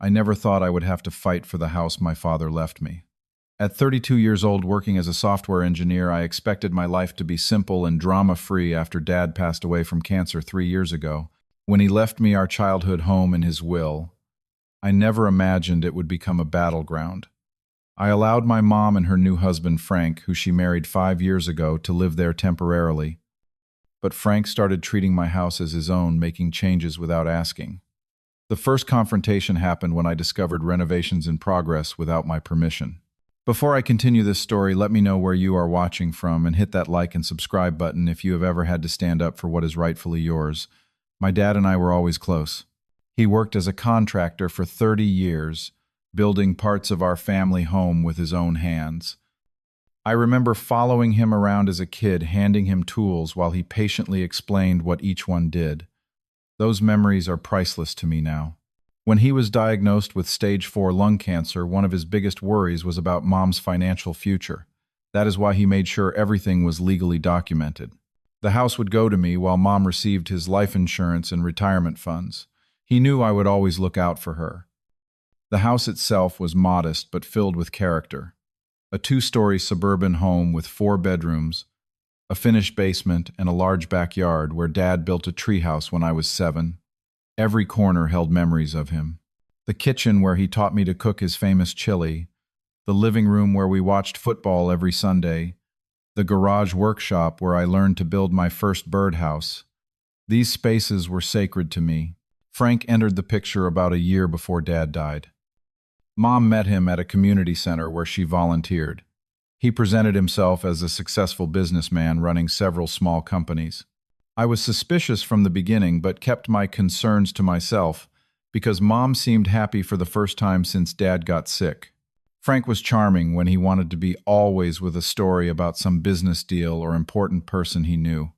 I never thought I would have to fight for the house my father left me. At 32 years old, working as a software engineer, I expected my life to be simple and drama-free after Dad passed away from cancer 3 years ago. When he left me our childhood home in his will, I never imagined it would become a battleground. I allowed my mom and her new husband, Frank, who she married 5 years ago, to live there temporarily. But Frank started treating my house as his own, making changes without asking. The first confrontation happened when I discovered renovations in progress without my permission. Before I continue this story, let me know where you are watching from and hit that like and subscribe button if you have ever had to stand up for what is rightfully yours. My dad and I were always close. He worked as a contractor for 30 years, building parts of our family home with his own hands. I remember following him around as a kid, handing him tools while he patiently explained what each one did. Those memories are priceless to me now. When he was diagnosed with stage 4 lung cancer, one of his biggest worries was about Mom's financial future. That is why he made sure everything was legally documented. The house would go to me while Mom received his life insurance and retirement funds. He knew I would always look out for her. The house itself was modest but filled with character. A 2-story suburban home with 4 bedrooms, a finished basement, and a large backyard where Dad built a treehouse when I was 7. Every corner held memories of him. The kitchen where he taught me to cook his famous chili, the living room where we watched football every Sunday, the garage workshop where I learned to build my first birdhouse. These spaces were sacred to me. Frank entered the picture about a year before Dad died. Mom met him at a community center where she volunteered. He presented himself as a successful businessman running several small companies. I was suspicious from the beginning but kept my concerns to myself because Mom seemed happy for the first time since Dad got sick. Frank was charming when he wanted to be, always with a story about some business deal or important person he knew.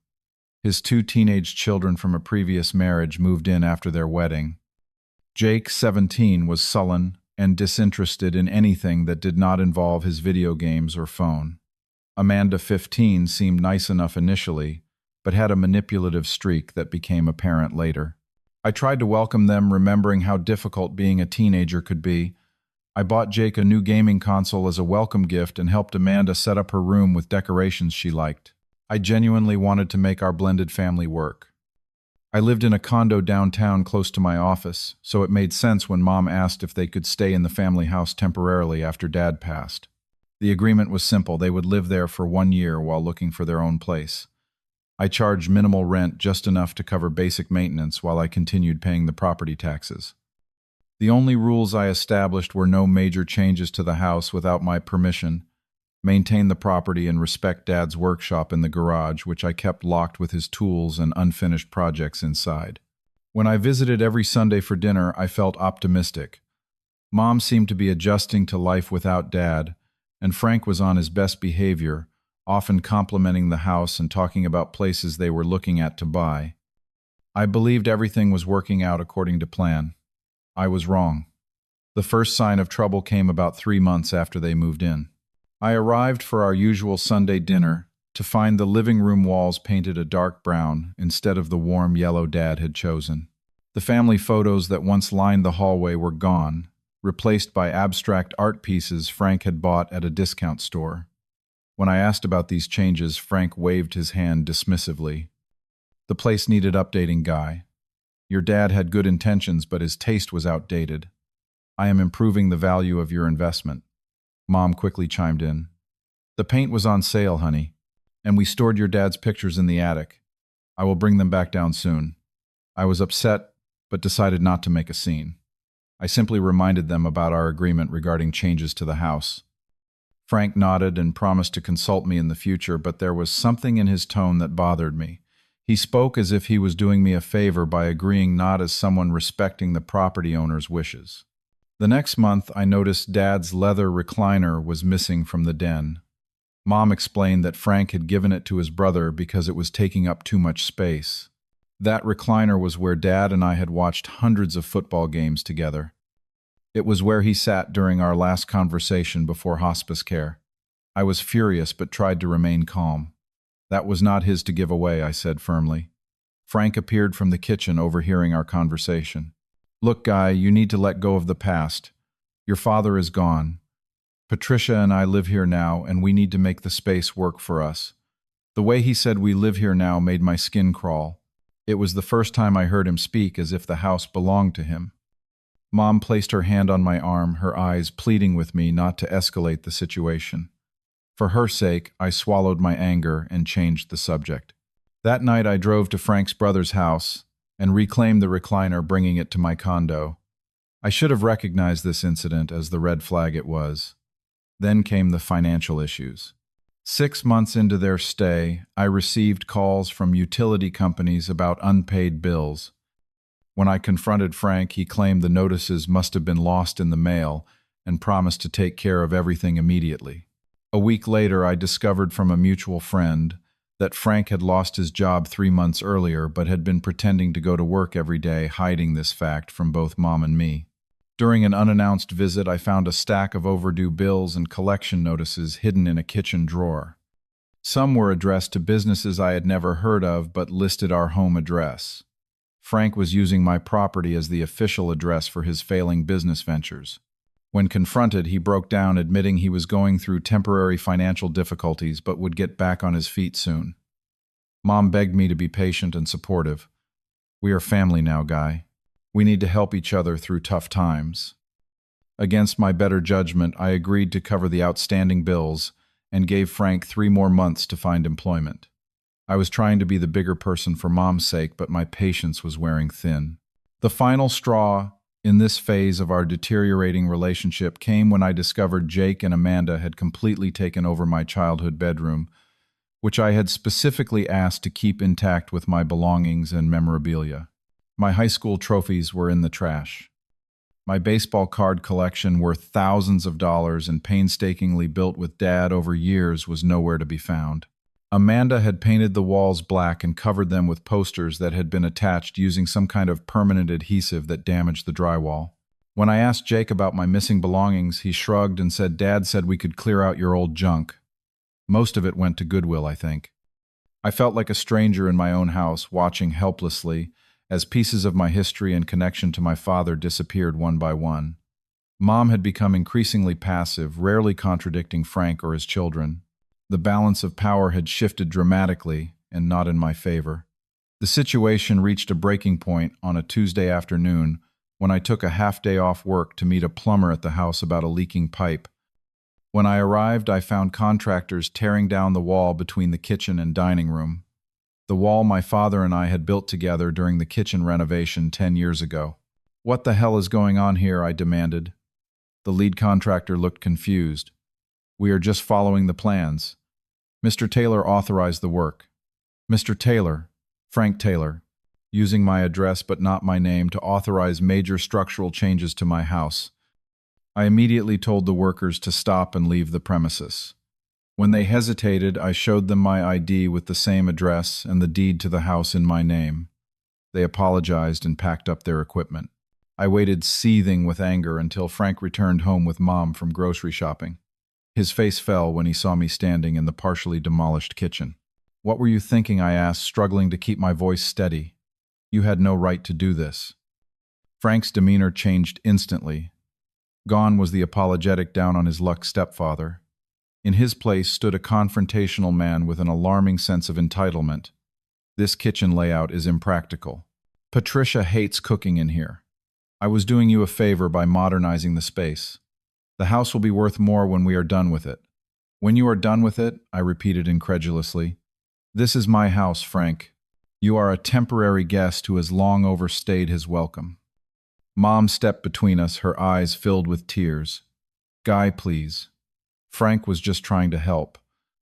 His 2 teenage children from a previous marriage moved in after their wedding. Jake, 17, was sullen and disinterested in anything that did not involve his video games or phone. Amanda, 15, seemed nice enough initially, but had a manipulative streak that became apparent later. I tried to welcome them, remembering how difficult being a teenager could be. I bought Jake a new gaming console as a welcome gift and helped Amanda set up her room with decorations she liked. I genuinely wanted to make our blended family work. I lived in a condo downtown close to my office, so it made sense when Mom asked if they could stay in the family house temporarily after Dad passed. The agreement was simple. They would live there for 1 year while looking for their own place. I charged minimal rent, just enough to cover basic maintenance while I continued paying the property taxes. The only rules I established were no major changes to the house without my permission, maintain the property, and respect Dad's workshop in the garage, which I kept locked with his tools and unfinished projects inside. When I visited every Sunday for dinner, I felt optimistic. Mom seemed to be adjusting to life without Dad, and Frank was on his best behavior, often complimenting the house and talking about places they were looking at to buy. I believed everything was working out according to plan. I was wrong. The first sign of trouble came about 3 months after they moved in. I arrived for our usual Sunday dinner to find the living room walls painted a dark brown instead of the warm yellow Dad had chosen. The family photos that once lined the hallway were gone, replaced by abstract art pieces Frank had bought at a discount store. When I asked about these changes, Frank waved his hand dismissively. "The place needed updating, Guy. Your dad had good intentions, but his taste was outdated. I am improving the value of your investment." Mom quickly chimed in. "The paint was on sale, honey, and we stored your dad's pictures in the attic. I will bring them back down soon." I was upset, but decided not to make a scene. I simply reminded them about our agreement regarding changes to the house. Frank nodded and promised to consult me in the future, but there was something in his tone that bothered me. He spoke as if he was doing me a favor by agreeing, not as someone respecting the property owner's wishes. The next month, I noticed Dad's leather recliner was missing from the den. Mom explained that Frank had given it to his brother because it was taking up too much space. That recliner was where Dad and I had watched hundreds of football games together. It was where he sat during our last conversation before hospice care. I was furious but tried to remain calm. "That was not his to give away," I said firmly. Frank appeared from the kitchen, overhearing our conversation. Look, Guy, you need to let go of the past. Your father is gone. Patricia and I live here now, and we need to make the space work for us. The way he said we live here now made my skin crawl. It was the first time I heard him speak as if the house belonged to him. Mom placed her hand on my arm, her eyes pleading with me not to escalate the situation. For her sake, I swallowed my anger and changed the subject. That night I drove to Frank's brother's house and reclaimed the recliner, bringing it to my condo. I should have recognized this incident as the red flag it was. Then came the financial issues. 6 months into their stay, I received calls from utility companies about unpaid bills. When I confronted Frank, he claimed the notices must have been lost in the mail and promised to take care of everything immediately. A week later, I discovered from a mutual friend that Frank had lost his job 3 months earlier but had been pretending to go to work every day, hiding this fact from both Mom and me. During an unannounced visit, I found a stack of overdue bills and collection notices hidden in a kitchen drawer. Some were addressed to businesses I had never heard of but listed our home address. Frank was using my property as the official address for his failing business ventures. When confronted, he broke down, admitting he was going through temporary financial difficulties but would get back on his feet soon. Mom begged me to be patient and supportive. We are family now, Guy. We need to help each other through tough times. Against my better judgment, I agreed to cover the outstanding bills and gave Frank 3 more months to find employment. I was trying to be the bigger person for Mom's sake, but my patience was wearing thin. The final straw in this phase of our deteriorating relationship came when I discovered Jake and Amanda had completely taken over my childhood bedroom, which I had specifically asked to keep intact with my belongings and memorabilia. My high school trophies were in the trash. My baseball card collection, worth thousands of dollars and painstakingly built with Dad over years, was nowhere to be found. Amanda had painted the walls black and covered them with posters that had been attached using some kind of permanent adhesive that damaged the drywall. When I asked Jake about my missing belongings, he shrugged and said, "Dad said we could clear out your old junk." Most of it went to Goodwill, I think. I felt like a stranger in my own house, watching helplessly as pieces of my history and connection to my father disappeared one by one. Mom had become increasingly passive, rarely contradicting Frank or his children. The balance of power had shifted dramatically, and not in my favor. The situation reached a breaking point on a Tuesday afternoon when I took a half-day off work to meet a plumber at the house about a leaking pipe. When I arrived, I found contractors tearing down the wall between the kitchen and dining room, the wall my father and I had built together during the kitchen renovation 10 years ago. "What the hell is going on here?" I demanded. The lead contractor looked confused. "We are just following the plans. Mr. Taylor authorized the work." Mr. Taylor, Frank Taylor, using my address but not my name to authorize major structural changes to my house. I immediately told the workers to stop and leave the premises. When they hesitated, I showed them my ID with the same address and the deed to the house in my name. They apologized and packed up their equipment. I waited, seething with anger, until Frank returned home with Mom from grocery shopping. His face fell when he saw me standing in the partially demolished kitchen. "What were you thinking?" I asked, struggling to keep my voice steady. "You had no right to do this." Frank's demeanor changed instantly. Gone was the apologetic down-on-his-luck stepfather. In his place stood a confrontational man with an alarming sense of entitlement. "This kitchen layout is impractical. Patricia hates cooking in here. I was doing you a favor by modernizing the space. The house will be worth more when we are done with it." "When you are done with it?" I repeated incredulously. "This is my house, Frank. You are a temporary guest who has long overstayed his welcome." Mom stepped between us, her eyes filled with tears. "Guy, please. Frank was just trying to help.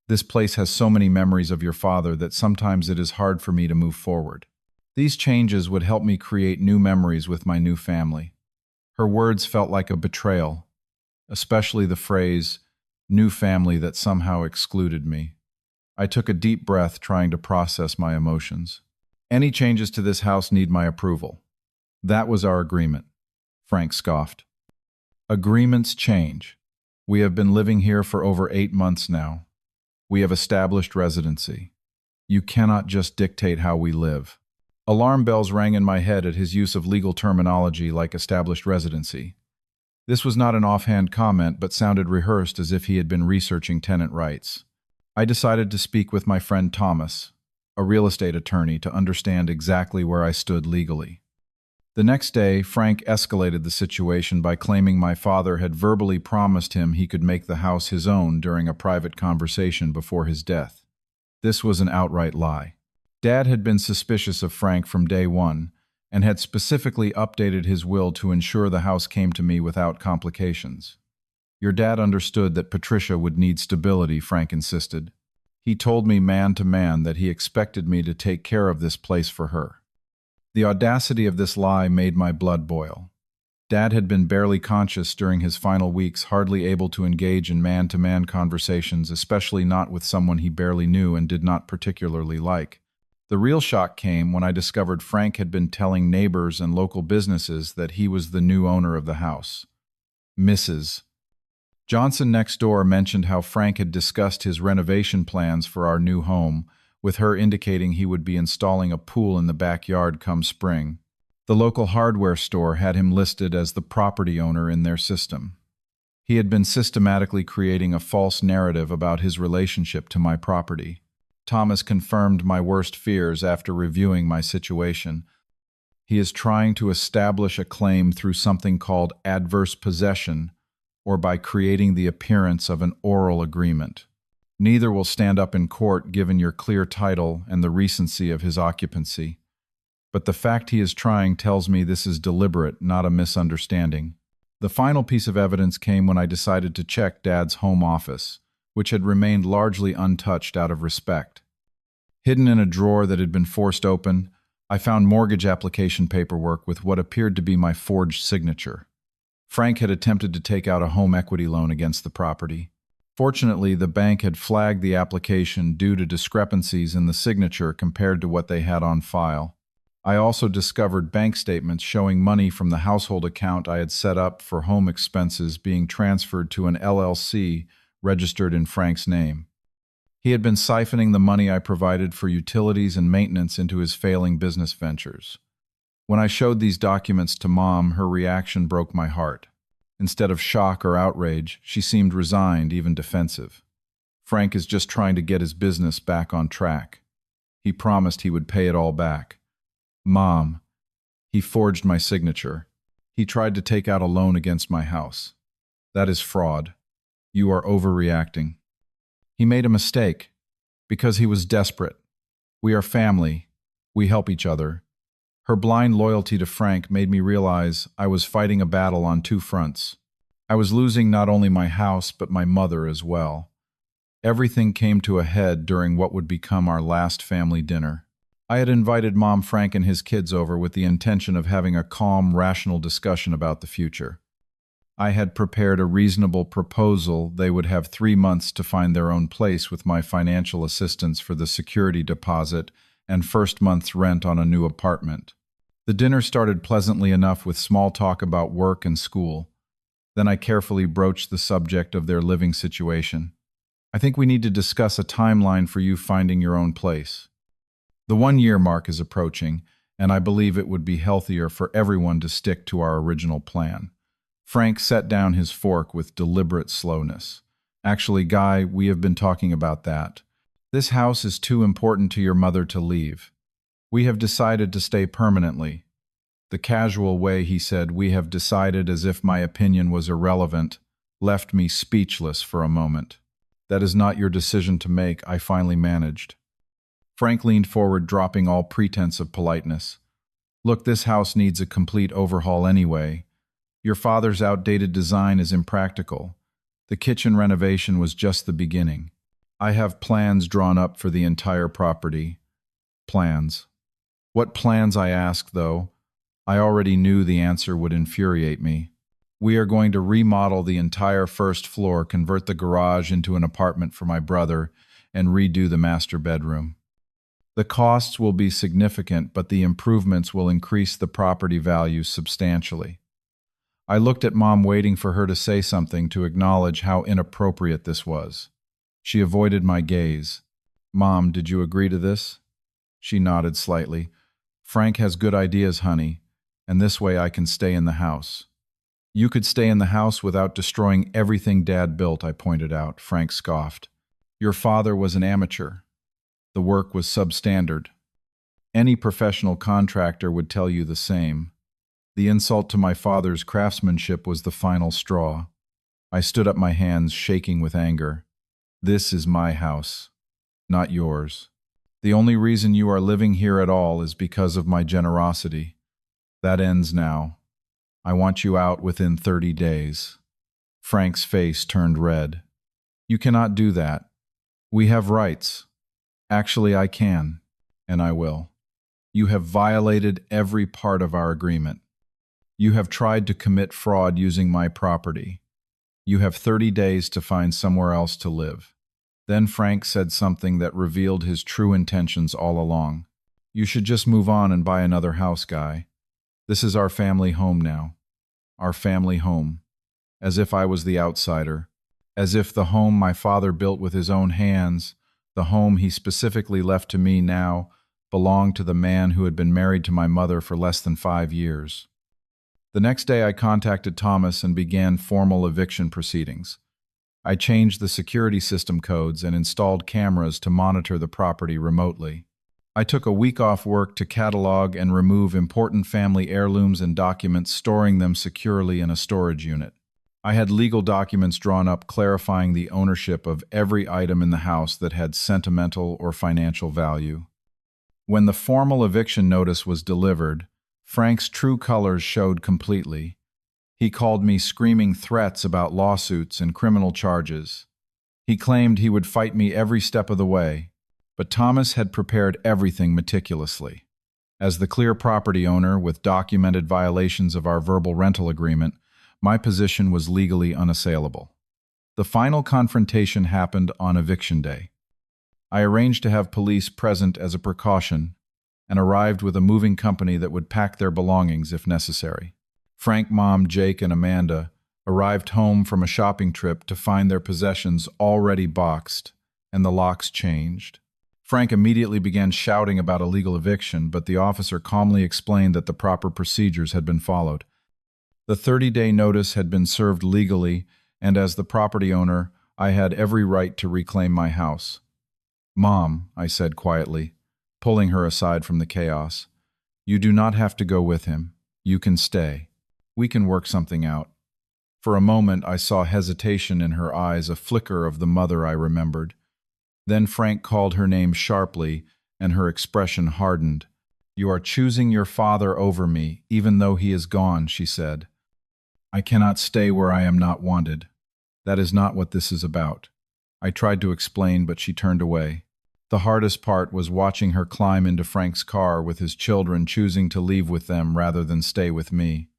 This place has so many memories of your father that sometimes it is hard for me to move forward. These changes would help me create new memories with my new family." Her words felt like a betrayal, especially the phrase, "new family," that somehow excluded me. I took a deep breath, trying to process my emotions. "Any changes to this house need my approval." "That was our agreement," Frank scoffed. "Agreements change. We have been living here for over 8 months now. We have established residency. You cannot just dictate how we live." Alarm bells rang in my head at his use of legal terminology like established residency. This was not an offhand comment, but sounded rehearsed as if he had been researching tenant rights. I decided to speak with my friend Thomas, a real estate attorney, to understand exactly where I stood legally. The next day, Frank escalated the situation by claiming my father had verbally promised him he could make the house his own during a private conversation before his death. This was an outright lie. Dad had been suspicious of Frank from day one and had specifically updated his will to ensure the house came to me without complications. Your dad understood that Patricia would need stability, Frank insisted. He told me man to man that he expected me to take care of this place for her. The audacity of this lie made my blood boil. Dad had been barely conscious during his final weeks, hardly able to engage in man-to-man conversations, especially not with someone he barely knew and did not particularly like. The real shock came when I discovered Frank had been telling neighbors and local businesses that he was the new owner of the house. Mrs. Johnson next door mentioned how Frank had discussed his renovation plans for our new home, with her indicating he would be installing a pool in the backyard come spring. The local hardware store had him listed as the property owner in their system. He had been systematically creating a false narrative about his relationship to my property. Thomas confirmed my worst fears after reviewing my situation. He is trying to establish a claim through something called adverse possession, or by creating the appearance of an oral agreement. Neither will stand up in court given your clear title and the recency of his occupancy. But the fact he is trying tells me this is deliberate, not a misunderstanding. The final piece of evidence came when I decided to check Dad's home office, which had remained largely untouched out of respect. Hidden in a drawer that had been forced open, I found mortgage application paperwork with what appeared to be my forged signature. Frank had attempted to take out a home equity loan against the property. Fortunately, the bank had flagged the application due to discrepancies in the signature compared to what they had on file. I also discovered bank statements showing money from the household account I had set up for home expenses being transferred to an LLC registered in Frank's name. He had been siphoning the money I provided for utilities and maintenance into his failing business ventures. When I showed these documents to Mom, her reaction broke my heart. Instead of shock or outrage, she seemed resigned, even defensive. Frank is just trying to get his business back on track. He promised he would pay it all back. Mom, he forged my signature. He tried to take out a loan against my house. That is fraud. You are overreacting. He made a mistake because he was desperate. We are family. We help each other. Her blind loyalty to Frank made me realize I was fighting a battle on two fronts. I was losing not only my house, but my mother as well. Everything came to a head during what would become our last family dinner. I had invited Mom, Frank, and his kids over with the intention of having a calm, rational discussion about the future. I had prepared a reasonable proposal. They would have 3 months to find their own place with my financial assistance for the security deposit and first month's rent on a new apartment. The dinner started pleasantly enough with small talk about work and school. Then I carefully broached the subject of their living situation. I think we need to discuss a timeline for you finding your own place. The 1-year mark is approaching, and I believe it would be healthier for everyone to stick to our original plan. Frank set down his fork with deliberate slowness. Actually, Guy, we have been talking about that. This house is too important to your mother to leave. We have decided to stay permanently. The casual way he said, "we have decided," as if my opinion was irrelevant, left me speechless for a moment. "That is not your decision to make," I finally managed. Frank leaned forward, dropping all pretense of politeness. "Look, this house needs a complete overhaul anyway. Your father's outdated design is impractical. The kitchen renovation was just the beginning. I have plans drawn up for the entire property." Plans. What plans, I asked, though? I already knew the answer would infuriate me. We are going to remodel the entire first floor, convert the garage into an apartment for my brother, and redo the master bedroom. The costs will be significant, but the improvements will increase the property value substantially. I looked at Mom, waiting for her to say something to acknowledge how inappropriate this was. She avoided my gaze. "Mom, did you agree to this?" She nodded slightly. Frank has good ideas, honey, and this way I can stay in the house. You could stay in the house without destroying everything Dad built, I pointed out. Frank scoffed. Your father was an amateur. The work was substandard. Any professional contractor would tell you the same. The insult to my father's craftsmanship was the final straw. I stood up, my hands shaking with anger. This is my house, not yours. The only reason you are living here at all is because of my generosity. That ends now. I want you out within 30 days. Frank's face turned red. You cannot do that. We have rights. Actually, I can, and I will. You have violated every part of our agreement. You have tried to commit fraud using my property. You have 30 days to find somewhere else to live. Then Frank said something that revealed his true intentions all along. You should just move on and buy another house, Guy. This is our family home now. Our family home. As if I was the outsider. As if the home my father built with his own hands, the home he specifically left to me now, belonged to the man who had been married to my mother for less than 5 years. The next day I contacted Thomas and began formal eviction proceedings. I changed the security system codes and installed cameras to monitor the property remotely. I took a week off work to catalog and remove important family heirlooms and documents, storing them securely in a storage unit. I had legal documents drawn up clarifying the ownership of every item in the house that had sentimental or financial value. When the formal eviction notice was delivered, Frank's true colors showed completely. He called me screaming threats about lawsuits and criminal charges. He claimed he would fight me every step of the way, but Thomas had prepared everything meticulously. As the clear property owner with documented violations of our verbal rental agreement, my position was legally unassailable. The final confrontation happened on eviction day. I arranged to have police present as a precaution and arrived with a moving company that would pack their belongings if necessary. Frank, Mom, Jake, and Amanda arrived home from a shopping trip to find their possessions already boxed and the locks changed. Frank immediately began shouting about illegal eviction, but the officer calmly explained that the proper procedures had been followed. The 30-day notice had been served legally, and as the property owner, I had every right to reclaim my house. Mom, I said quietly, pulling her aside from the chaos, you do not have to go with him. You can stay. We can work something out. For a moment, I saw hesitation in her eyes, a flicker of the mother I remembered. Then Frank called her name sharply, and her expression hardened. You are choosing your father over me, even though he is gone, she said. I cannot stay where I am not wanted. That is not what this is about. I tried to explain, but she turned away. The hardest part was watching her climb into Frank's car with his children, choosing to leave with them rather than stay with me.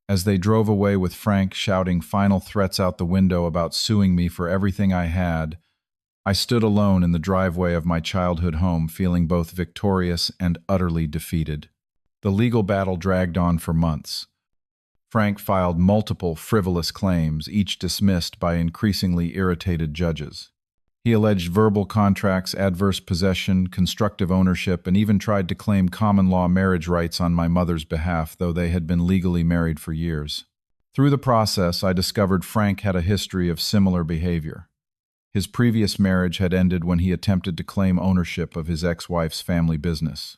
As they drove away with Frank shouting final threats out the window about suing me for everything I had, I stood alone in the driveway of my childhood home, feeling both victorious and utterly defeated. The legal battle dragged on for months. Frank filed multiple frivolous claims, each dismissed by increasingly irritated judges. He alleged verbal contracts, adverse possession, constructive ownership, and even tried to claim common-law marriage rights on my mother's behalf, though they had been legally married for years. Through the process, I discovered Frank had a history of similar behavior. His previous marriage had ended when he attempted to claim ownership of his ex-wife's family business.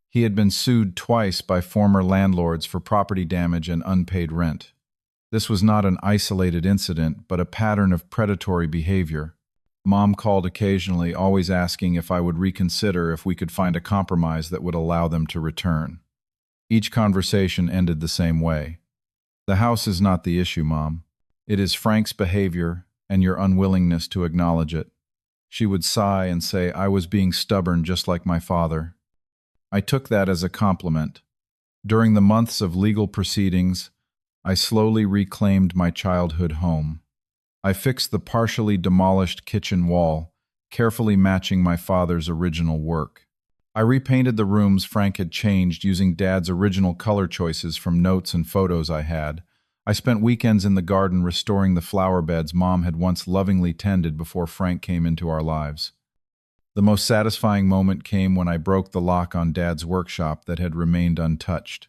He had been sued twice by former landlords for property damage and unpaid rent. This was not an isolated incident, but a pattern of predatory behavior. Mom called occasionally, always asking if I would reconsider if we could find a compromise that would allow them to return. Each conversation ended the same way. The house is not the issue, Mom. It is Frank's behavior and your unwillingness to acknowledge it. She would sigh and say I was being stubborn just like my father. I took that as a compliment. During the months of legal proceedings, I slowly reclaimed my childhood home. I fixed the partially demolished kitchen wall, carefully matching my father's original work. I repainted the rooms Frank had changed using Dad's original color choices from notes and photos I had. I spent weekends in the garden restoring the flower beds Mom had once lovingly tended before Frank came into our lives. The most satisfying moment came when I broke the lock on Dad's workshop that had remained untouched.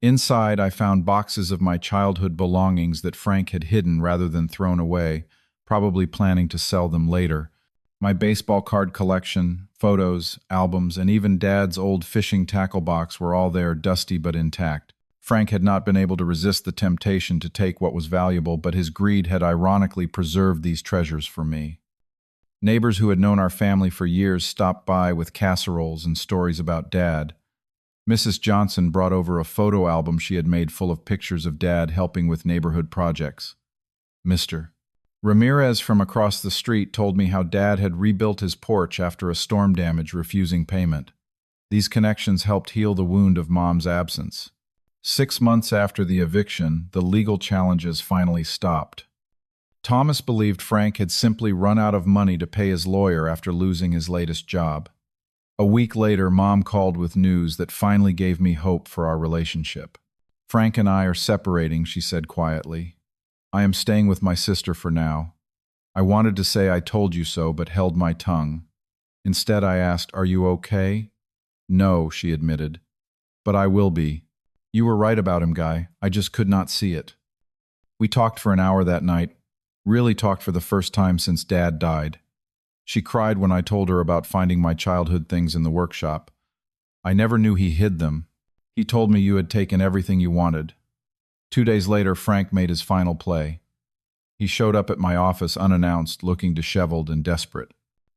Inside, I found boxes of my childhood belongings that Frank had hidden rather than thrown away, probably planning to sell them later. My baseball card collection, photos, albums, and even Dad's old fishing tackle box were all there, dusty but intact. Frank had not been able to resist the temptation to take what was valuable, but his greed had ironically preserved these treasures for me. Neighbors who had known our family for years stopped by with casseroles and stories about Dad. Mrs. Johnson brought over a photo album she had made full of pictures of Dad helping with neighborhood projects. Mr. Ramirez from across the street told me how Dad had rebuilt his porch after a storm damage, refusing payment. These connections helped heal the wound of Mom's absence. 6 months after the eviction, the legal challenges finally stopped. Thomas believed Frank had simply run out of money to pay his lawyer after losing his latest job. A week later, Mom called with news that finally gave me hope for our relationship. "Frank and I are separating," she said quietly. "I am staying with my sister for now." I wanted to say "I told you so," but held my tongue. Instead, I asked, "Are you okay?" "No," she admitted. "But I will be. You were right about him, Guy. I just could not see it." We talked for an hour that night, really talked for the first time since Dad died. She cried when I told her about finding my childhood things in the workshop. "I never knew he hid them. He told me you had taken everything you wanted." 2 days later, Frank made his final play. He showed up at my office unannounced, looking disheveled and desperate.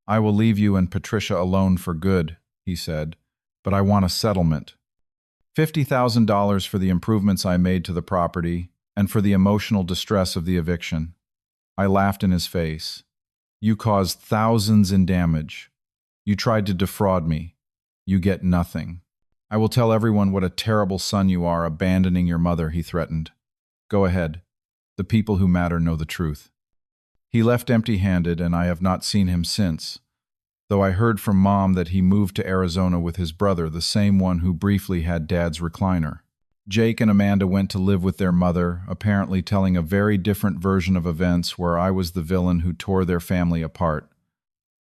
"I will leave you and Patricia alone for good," he said, "but I want a settlement. $50,000 for the improvements I made to the property and for the emotional distress of the eviction." I laughed in his face. "You caused thousands in damage. You tried to defraud me. You get nothing. I will tell everyone what a terrible son you are, abandoning your mother," he threatened. "Go ahead. The people who matter know the truth." He left empty-handed, and I have not seen him since, though I heard from Mom that he moved to Arizona with his brother, the same one who briefly had Dad's recliner. Jake and Amanda went to live with their mother, apparently telling a very different version of events where I was the villain who tore their family apart.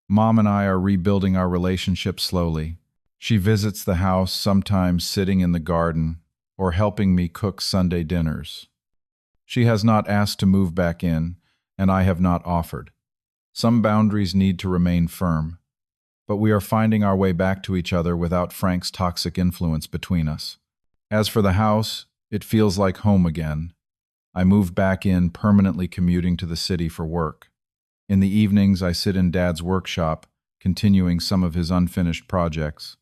Mom and I are rebuilding our relationship slowly. She visits the house, sometimes sitting in the garden, or helping me cook Sunday dinners. She has not asked to move back in, and I have not offered. Some boundaries need to remain firm, but we are finding our way back to each other without Frank's toxic influence between us. As for the house, it feels like home again. I moved back in, permanently commuting to the city for work. In the evenings, I sit in Dad's workshop, continuing some of his unfinished projects.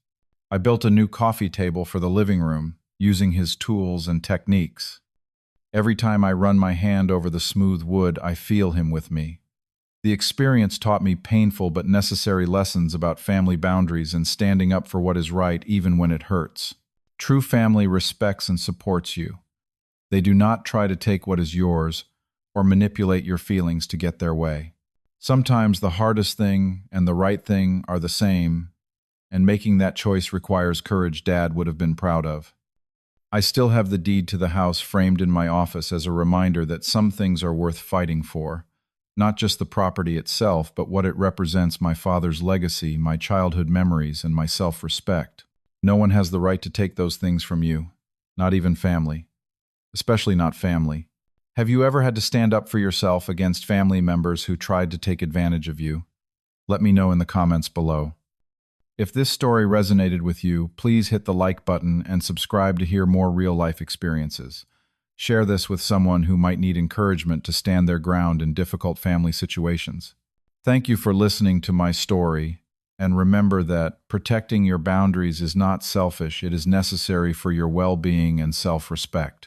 I built a new coffee table for the living room, using his tools and techniques. Every time I run my hand over the smooth wood, I feel him with me. The experience taught me painful but necessary lessons about family boundaries and standing up for what is right even when it hurts. True family respects and supports you. They do not try to take what is yours or manipulate your feelings to get their way. Sometimes the hardest thing and the right thing are the same, and making that choice requires courage Dad would have been proud of. I still have the deed to the house framed in my office as a reminder that some things are worth fighting for, not just the property itself, but what it represents: my father's legacy, my childhood memories, and my self-respect. No one has the right to take those things from you, not even family, especially not family. Have you ever had to stand up for yourself against family members who tried to take advantage of you? Let me know in the comments below. If this story resonated with you, please hit the like button and subscribe to hear more real-life experiences. Share this with someone who might need encouragement to stand their ground in difficult family situations. Thank you for listening to my story, and remember that protecting your boundaries is not selfish, it is necessary for your well-being and self-respect.